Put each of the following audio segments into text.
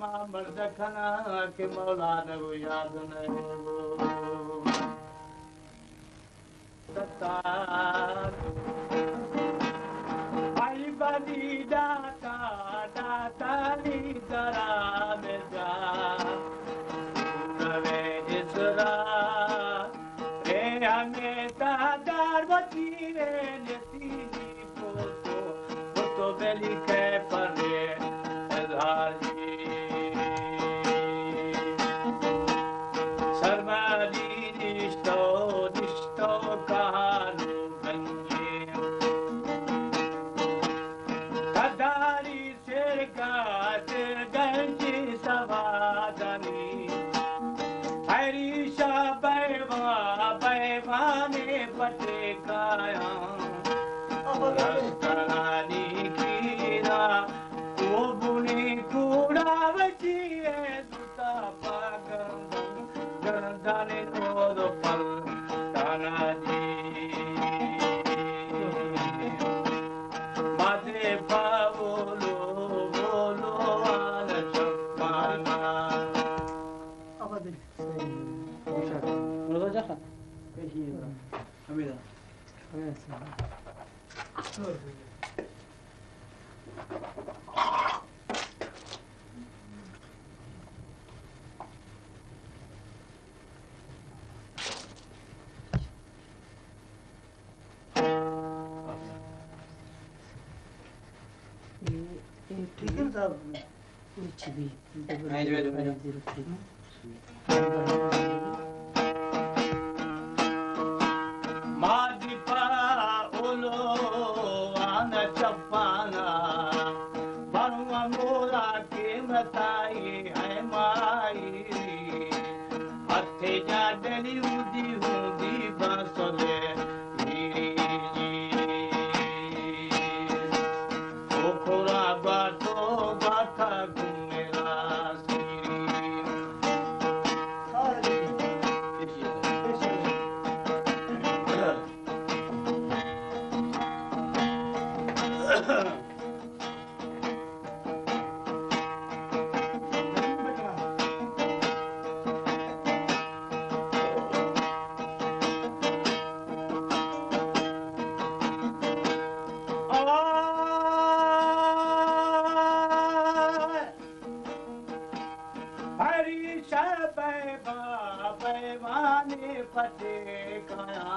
मां मर्द खाना के मौला ने वो याद नहीं वो सता आई बनी दाता दाता नी जरा में जा नवे इसरा रे हमें तादार बची रे नेती फोटो बेली के परे Sarmadi disto kahanu banye Kadari serga ganji savadani Airisha baiva ne pate kaya Rastarani kira Obuni kuda vachiye suta pagam Gandane todo pal tanaji Mate pavolo volo ala chapana Abadı Uşak Olacak ha Peki Hamida Evet Chicken sab which be Madipa olo ana chapana Barwa mola ke matai hai mai Athe ja deli udi hudi basole Okora bato bata gumera Pate kaya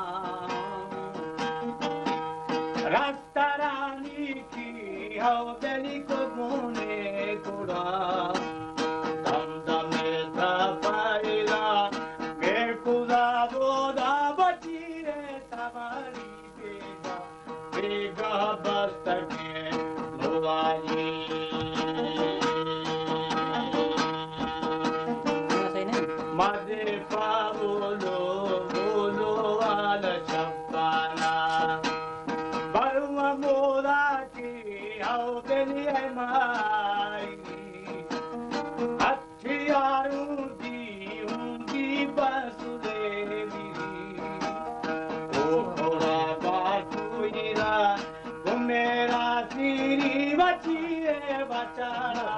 Rastarani ki hao beli ko gune kuda Dam dam ta paila me kuda boda bachire tamari bega bastake loani Made pavolo mai Athiyarundi undi basudevi Okora batuira Kumera tiri bachiye bachara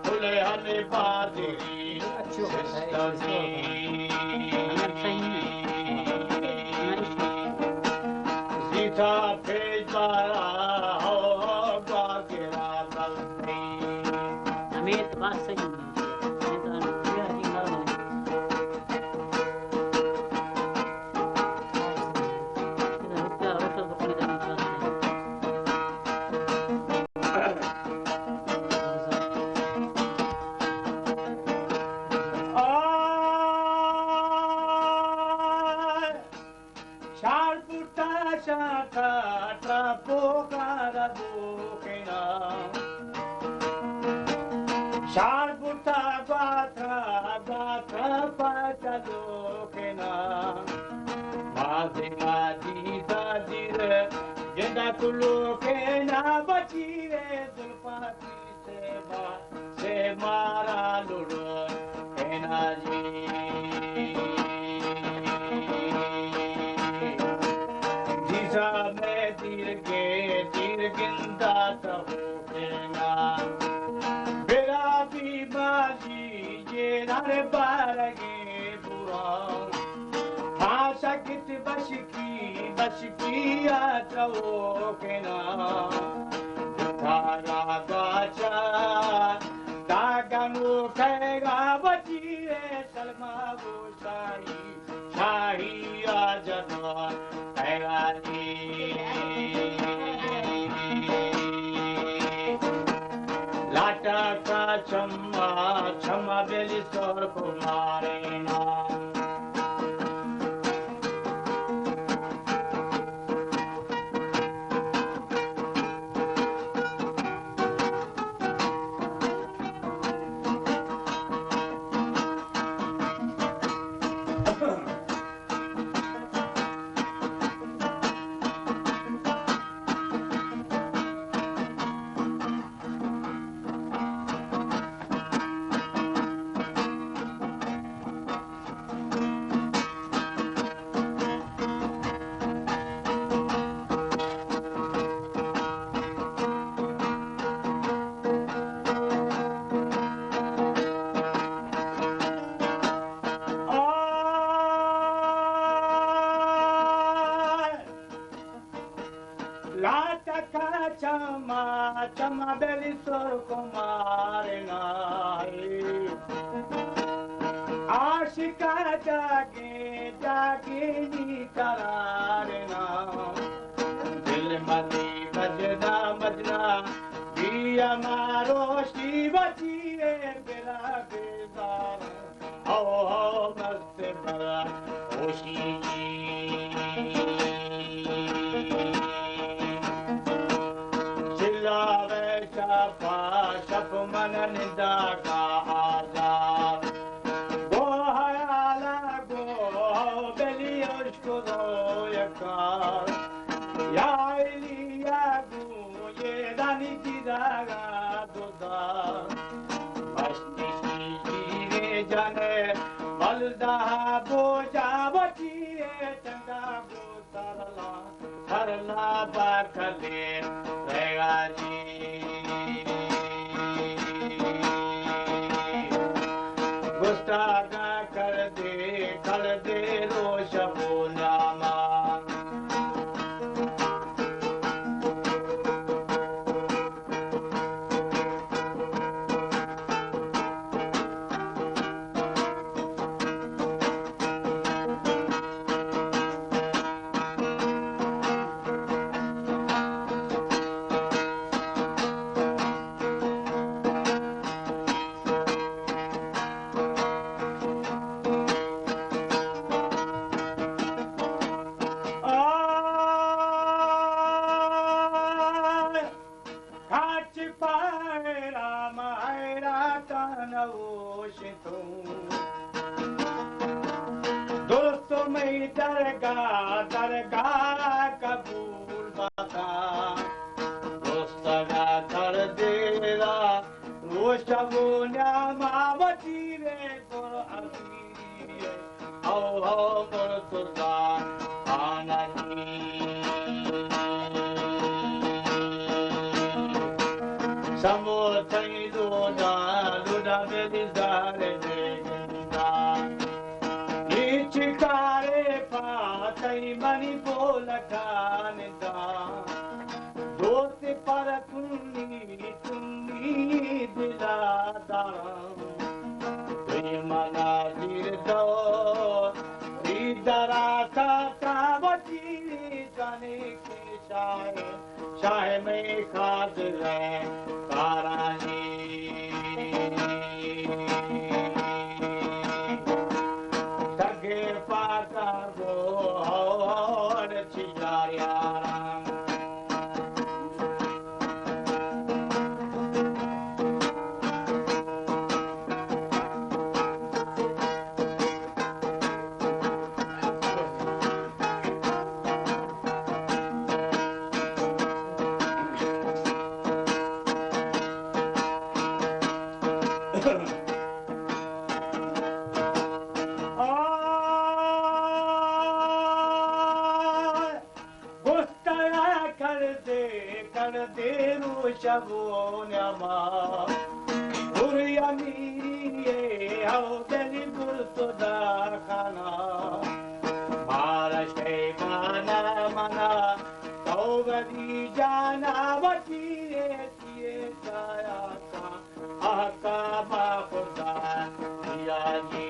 Phule hale badiri Sistani Sita pejbara Amit bahasa Sharbuta batra batra pachadokena Mazi mazi dadire Jenda kulokena bachire Dulpati seba se mara luro enaji Jisa me tirginda tahukena Bera सारे बारगे बुआ भाषा कित बश की आचो के ना थारा गाचा दागनु खेगा बचिए सलमा बुसाई शाही आजना खेगा जी लाटा का छम्मा बेली सोर कुमारे ना चमा बेली सोर कुमार नाई आशिका जागे नी करार ना दिल मनी मजना दिया मारो शिवजी बेरा बेजार हो मस्त बड़ा होशी शप मन निंदा का आजार गो हयाला गो बेली उसको दो यकार या इलिया गो ये रानी की दागा दोदा मस्ती शीरे जाने बलदा बोझा बचिए चंदा गो सरला बाखले रहेगा जी गुस्तागा कर दे रोश बोलामा दोस्तों में दरगाह कबूल बता दोस्तगा कर देरा रोशबो न्यामा बचीरे तोर असीरी हो मोर तुरदा आननी समो थई लोदा बेली दारे देगा चिकारे पातई मनी बोल खानदा दोस्त पर तुन्नी दिलादा मना गिर दो दरा सा बची जाने की शाह में खाद है कारानी सगे पाका गो और छिजारिया शबो Nyama hau deli bursuda khana mara shaymana mana taubadi jana vakire tiye saya ka ahkama khuda ya ji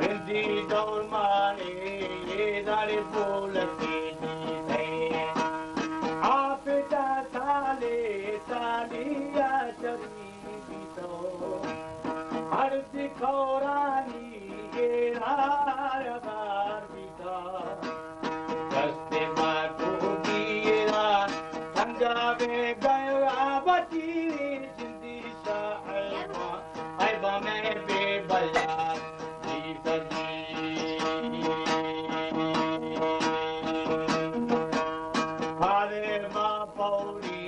rindi daur mane dare bol ki सालिया शरीबी तो हर दिखौरानी गेरार बीता दस्ते महबूबीरा संगावे गया बची जिंदी शाह में बेबला जी सजी हरे माँ पौड़ी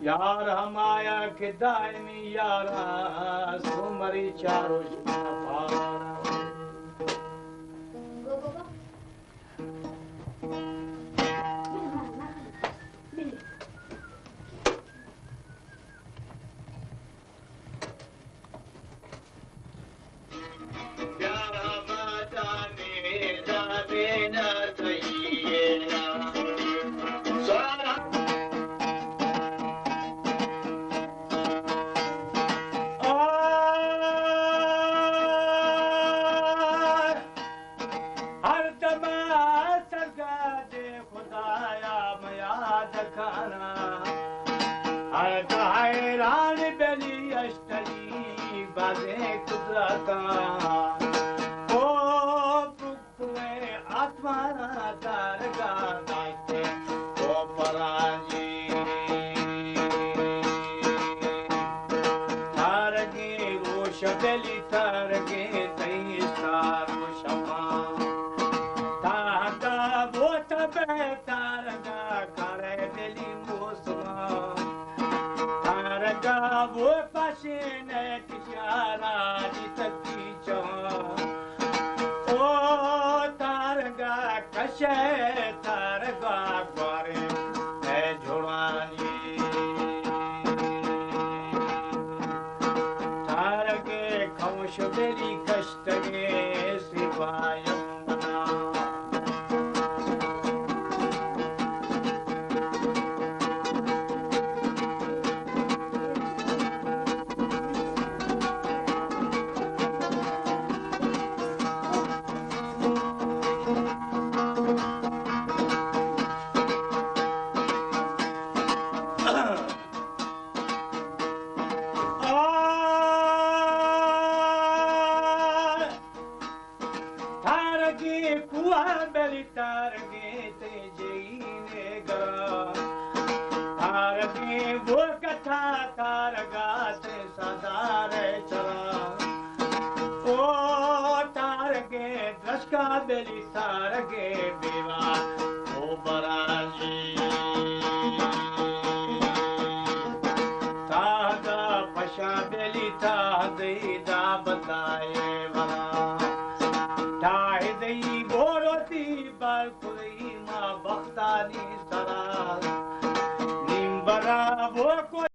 यार हमाया के दायमी यारा सुमरी चारो Targa कशे तार ग्वारे है झुड़वानी तार के खौश बेरी कष्ट के सिपाही बेली तार के बेवा ओ बराजी तादा पशा बेली तादई दा बताए वरा ताहे दई बोरोती बाल खुद